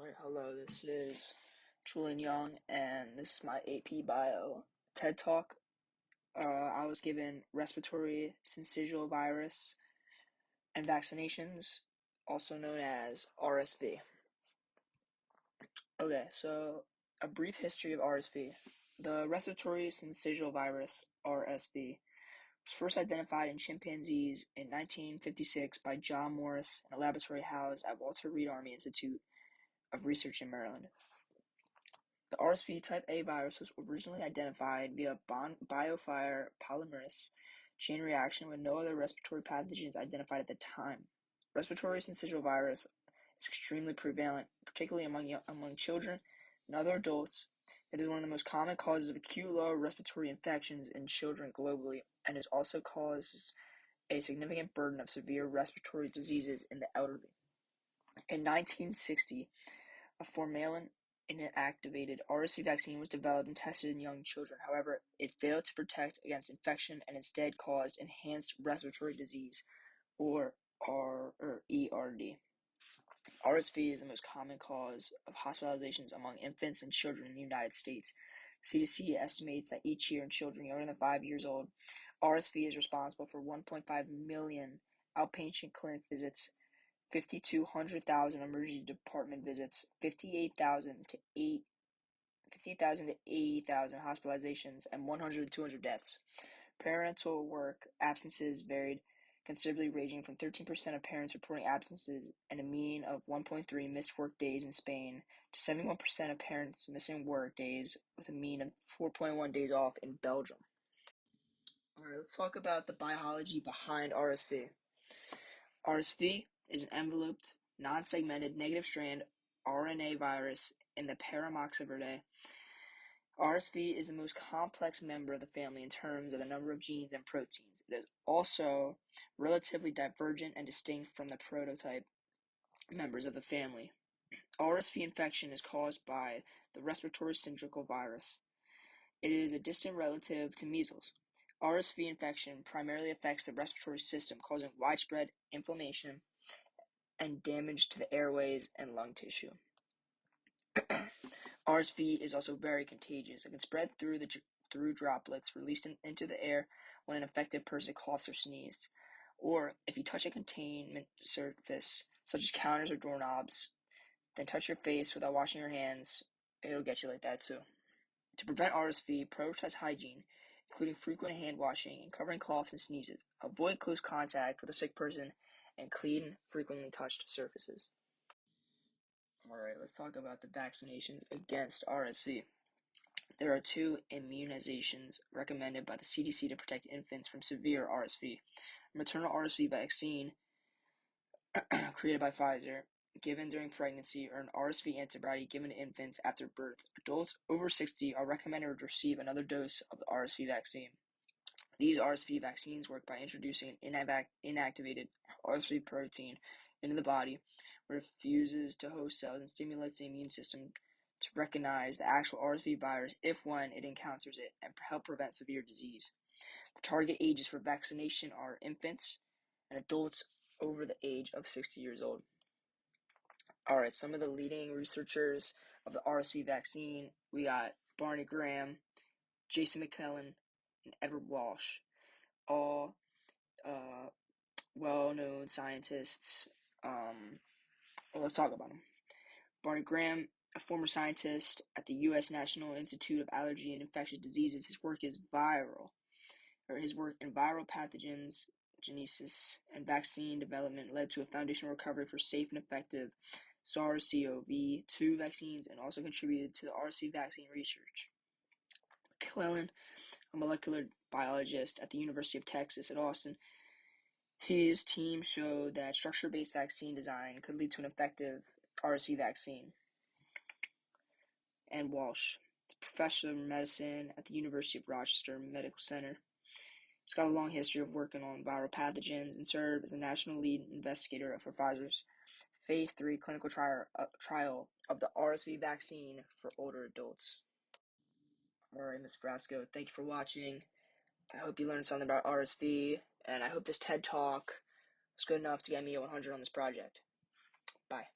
Alright, hello, this is Julian Young, and this is my AP Bio TED Talk. I was given respiratory syncytial virus and vaccinations, also known as RSV. Okay, so a brief history of RSV. The respiratory syncytial virus, RSV, was first identified in chimpanzees in 1956 by John Morris in a laboratory housed at Walter Reed Army Institute of Research in Maryland. The RSV type A virus was originally identified via biofire polymerase chain reaction with no other respiratory pathogens identified at the time. Respiratory syncytial virus is extremely prevalent, particularly among children and other adults. It is one of the most common causes of acute lower respiratory infections in children globally, and it also causes a significant burden of severe respiratory diseases in the elderly. In 1960, a formalin inactivated RSV vaccine was developed and tested in young children. However, it failed to protect against infection and instead caused enhanced respiratory disease, or ERD. RSV is the most common cause of hospitalizations among infants and children in the United States. CDC estimates that each year in children younger than 5 years old, RSV is responsible for 1.5 million outpatient clinic visits, 5,200,000 emergency department visits, 58,000 to 80,000 hospitalizations, and 100 to 200 deaths. Parental work absences varied considerably, ranging from 13% of parents reporting absences and a mean of 1.3 missed work days in Spain to 71% of parents missing work days with a mean of 4.1 days off in Belgium. Alright, let's talk about the biology behind RSV. RSV is an enveloped, non-segmented, negative-strand RNA virus in the Paramoxiviridae. RSV is the most complex member of the family in terms of the number of genes and proteins. It is also relatively divergent and distinct from the prototype members of the family. RSV infection is caused by the respiratory syncytial virus. It is a distant relative to measles. RSV infection primarily affects the respiratory system, causing widespread inflammation and damage to the airways and lung tissue. RSV is also very contagious. It can spread through droplets released into the air when an infected person coughs or sneezes, or if you touch a containment surface, such as counters or doorknobs, then touch your face without washing your hands, it'll get you like that too. To prevent RSV, prioritize hygiene, including frequent hand washing and covering coughs and sneezes. Avoid close contact with a sick person and clean frequently touched surfaces. Alright, let's talk about the vaccinations against RSV. There are 2 immunizations recommended by the CDC to protect infants from severe RSV. A maternal RSV vaccine created by Pfizer, given during pregnancy, or an RSV antibody given to infants after birth. Adults over 60 are recommended to receive another dose of the RSV vaccine. These RSV vaccines work by introducing an inactivated RSV protein into the body, where it fuses to host cells and stimulates the immune system to recognize the actual RSV virus when it encounters it and help prevent severe disease. The target ages for vaccination are infants and adults over the age of 60 years old. Alright, some of the leading researchers of the RSV vaccine, we got Barney Graham, Jason McClellan, and Edward Walsh, all well-known scientists. Let's talk about them. Barney Graham, a former scientist at the U.S. National Institute of Allergy and Infectious Diseases, his work in viral pathogens, genesis, and vaccine development led to a foundational recovery for safe and effective SARS-CoV-2 vaccines and also contributed to the RSV vaccine research. McClellan, a molecular biologist at the University of Texas at Austin, his team showed that structure-based vaccine design could lead to an effective RSV vaccine. And Walsh, professor of medicine at the University of Rochester Medical Center. He's got a long history of working on viral pathogens and served as the national lead investigator for Pfizer's Phase 3 clinical trial of the RSV vaccine for older adults. Alright, Ms. Frasco, thank you for watching. I hope you learned something about RSV, and I hope this TED Talk was good enough to get me a 100 on this project. Bye.